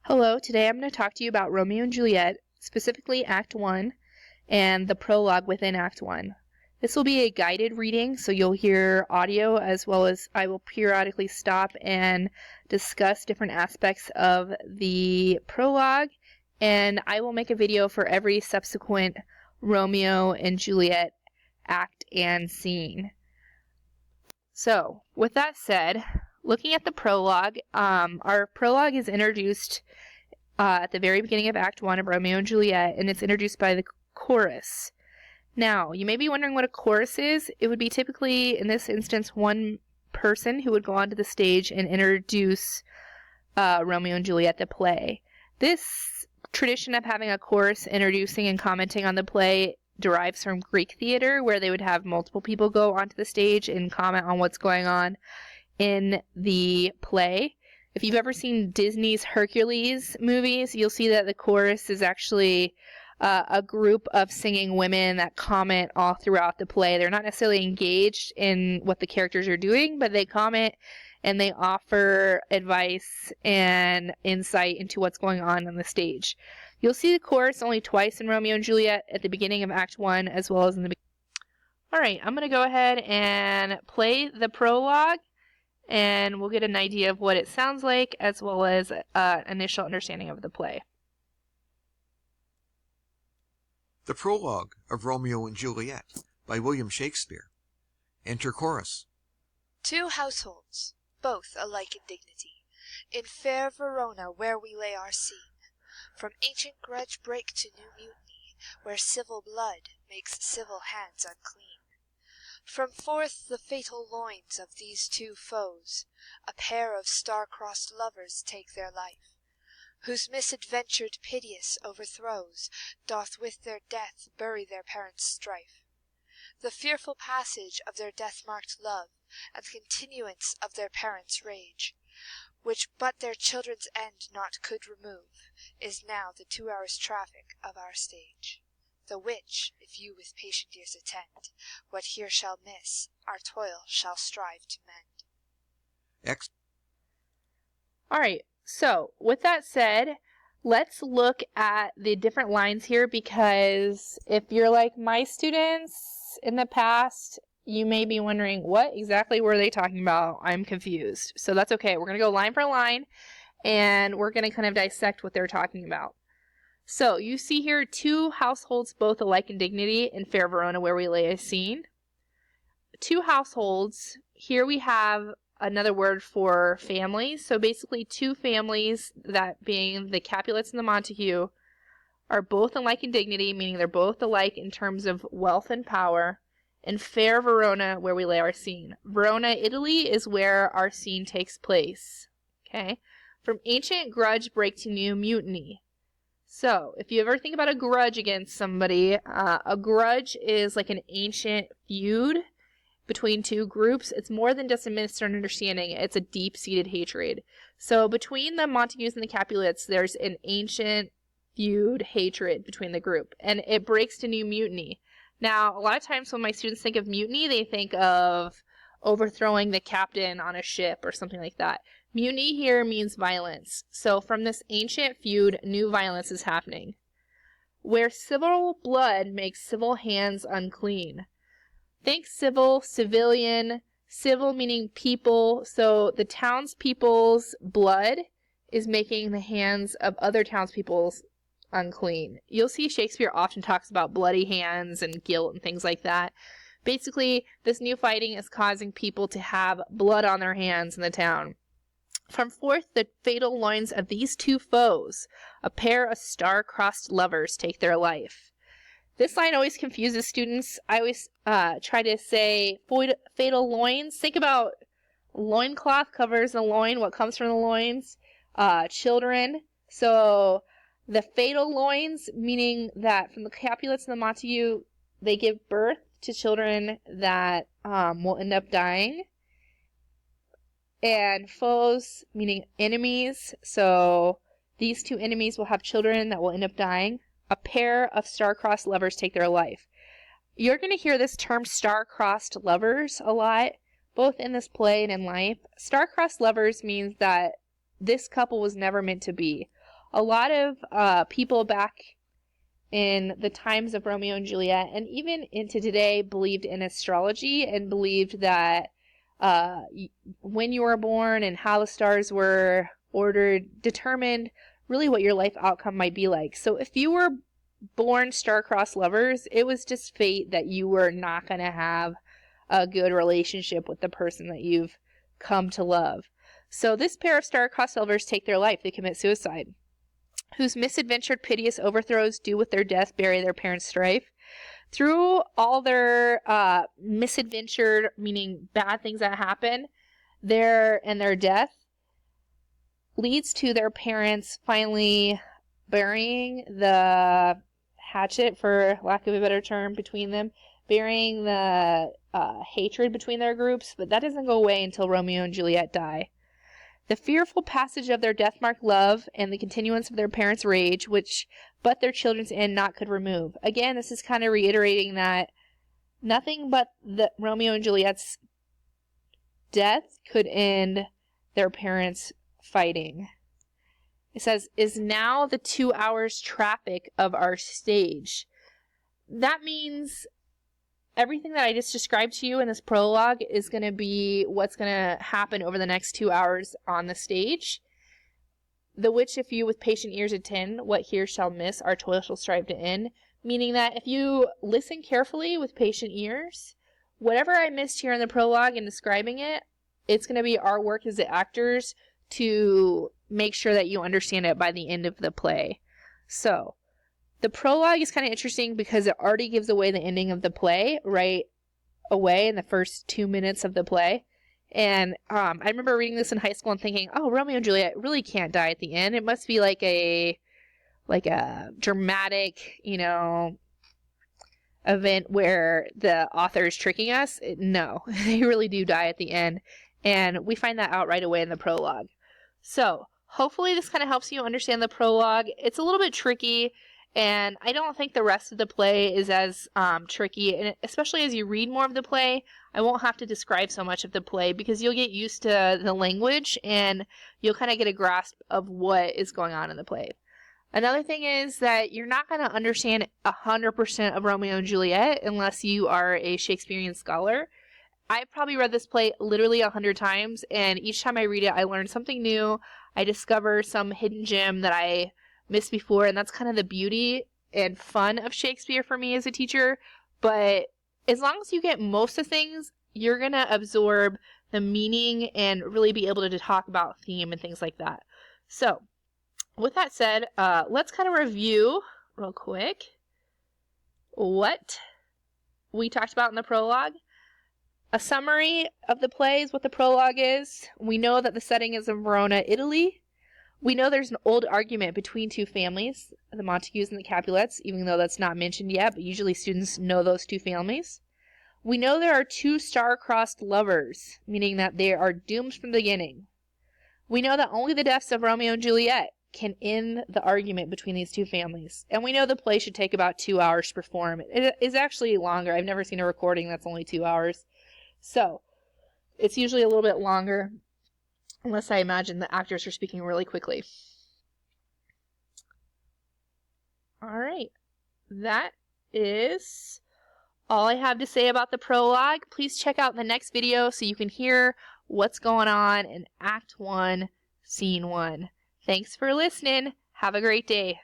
Hello, today I'm going to talk to you about Romeo and Juliet, specifically Act 1, and the prologue within Act 1. This will be a guided reading, so you'll hear audio as well as I will periodically stop and discuss different aspects of the prologue, and I will make a video for every subsequent Romeo and Juliet act and scene. So, with that said, looking at the prologue, our prologue is introduced at the very beginning of Act 1 of Romeo and Juliet, and it's introduced by the chorus. Now, you may be wondering what a chorus is. It would be typically, in this instance, one person who would go onto the stage and introduce Romeo and Juliet, the play. This tradition of having a chorus introducing and commenting on the play derives from Greek theater, where they would have multiple people go onto the stage and comment on what's going on in the play. If you've ever seen Disney's Hercules movies, you'll see that the chorus is actually a group of singing women that comment all throughout the play. They're not necessarily engaged in what the characters are doing, but they comment and they offer advice and insight into what's going on the stage. You'll see the chorus only twice in Romeo and Juliet, at the beginning of Act 1 as well as in the beginning. Alright, I'm going to go ahead and play the prologue, and we'll get an idea of what it sounds like as well as initial understanding of the play. The Prologue of Romeo and Juliet by William Shakespeare. Enter chorus. Two households, both alike in dignity, in fair Verona where we lay our scene, from ancient grudge break to new mutiny, where civil blood makes civil hands unclean. From forth the fatal loins of these two foes, a pair of star-crossed lovers take their life, whose misadventured piteous overthrows doth with their death bury their parents' strife. The fearful passage of their death-marked love, and continuance of their parents' rage, which but their children's end not could remove, is now the 2 hours' traffic of our stage. The which, if you with patient ears attend, what here shall miss, our toil shall strive to mend. Alright, so with that said, let's look at the different lines here, because if you're like my students in the past, you may be wondering, what exactly were they talking about? I'm confused. So that's okay. We're going to go line for line, and we're going to kind of dissect what they're talking about. So you see here two households both alike in dignity in fair Verona where we lay a scene. Two households. Here we have another word for families. So basically two families, that being the Capulets and the Montague, are both alike in dignity, meaning they're both alike in terms of wealth and power, in fair Verona where we lay our scene. Verona, Italy is where our scene takes place. Okay? From ancient grudge break to new mutiny. So, if you ever think about a grudge against somebody, a grudge is like an ancient feud between two groups. It's more than just a misunderstanding. It's a deep-seated hatred. So, between the Montagues and the Capulets, there's an ancient feud, hatred between the group. And it breaks to new mutiny. Now, a lot of times when my students think of mutiny, they think of overthrowing the captain on a ship or something like that. Mutiny here means violence. So from this ancient feud, new violence is happening. Where civil blood makes civil hands unclean. Think civil, civilian, civil meaning people. So the townspeople's blood is making the hands of other townspeople's unclean. You'll see Shakespeare often talks about bloody hands and guilt and things like that. Basically, this new fighting is causing people to have blood on their hands in the town. From forth the fatal loins of these two foes, a pair of star-crossed lovers take their life. This line always confuses students. I always try to say fatal loins. Think about loincloth covers the loin, what comes from the loins, children. So the fatal loins, meaning that from the Capulets and the Montague, they give birth to children that will end up dying. And foes, meaning enemies. So these two enemies will have children that will end up dying. A pair of star-crossed lovers take their life. You're going to hear this term star-crossed lovers a lot, both in this play and in life. Star-crossed lovers means that this couple was never meant to be. a lot of people back in the times of Romeo and Juliet, and even into today, believed in astrology and believed that when you were born and how the stars were ordered determined really what your life outcome might be like. So if you were born star-crossed lovers, it was just fate that you were not going to have a good relationship with the person that you've come to love. So this pair of star-crossed lovers take their life. They commit suicide. Whose misadventured piteous overthrows do with their death bury their parents' strife. Through all their misadventured, meaning bad things that happen, their death leads to their parents finally burying the hatchet, for lack of a better term, between them, burying the hatred between their groups, but that doesn't go away until Romeo and Juliet die. The fearful passage of their death-marked love and the continuance of their parents' rage, which but their children's end not could remove. Again, this is kind of reiterating that nothing but the Romeo and Juliet's death could end their parents' fighting. It says, is now the 2 hours traffic of our stage. That means everything that I just described to you in this prologue is going to be what's going to happen over the next 2 hours on the stage. The which if you with patient ears attend, what here shall miss, our toil shall strive to end. Meaning that if you listen carefully with patient ears, whatever I missed here in the prologue and describing it, it's going to be our work as the actors to make sure that you understand it by the end of the play. So, the prologue is kind of interesting because it already gives away the ending of the play right away in the first 2 minutes of the play. And I remember reading this in high school and thinking, oh, Romeo and Juliet really can't die at the end. It must be like a dramatic, event where the author is tricking us. No, they really do die at the end. And we find that out right away in the prologue. So hopefully this kind of helps you understand the prologue. It's a little bit tricky, and I don't think the rest of the play is as tricky. And especially as you read more of the play, I won't have to describe so much of the play because you'll get used to the language and you'll kind of get a grasp of what is going on in the play. Another thing is that you're not going to understand 100% of Romeo and Juliet unless you are a Shakespearean scholar. I've probably read this play literally 100 times, and each time I read it, I learn something new. I discover some hidden gem that I missed before, and that's kind of the beauty and fun of Shakespeare for me as a teacher. But as long as you get most of things, you're going to absorb the meaning and really be able to talk about theme and things like that. So, with that said, let's kind of review real quick what we talked about in the prologue. A summary of the play is what the prologue is. We know that the setting is in Verona, Italy. We know there's an old argument between two families, the Montagues and the Capulets, even though that's not mentioned yet, but usually students know those two families. We know there are two star-crossed lovers, meaning that they are doomed from the beginning. We know that only the deaths of Romeo and Juliet can end the argument between these two families. And we know the play should take about 2 hours to perform. It is actually longer. I've never seen a recording that's only 2 hours. So, it's usually a little bit longer, unless I imagine the actors are speaking really quickly. Alright, that is all I have to say about the prologue. Please check out the next video so you can hear what's going on in Act 1, Scene 1. Thanks for listening. Have a great day.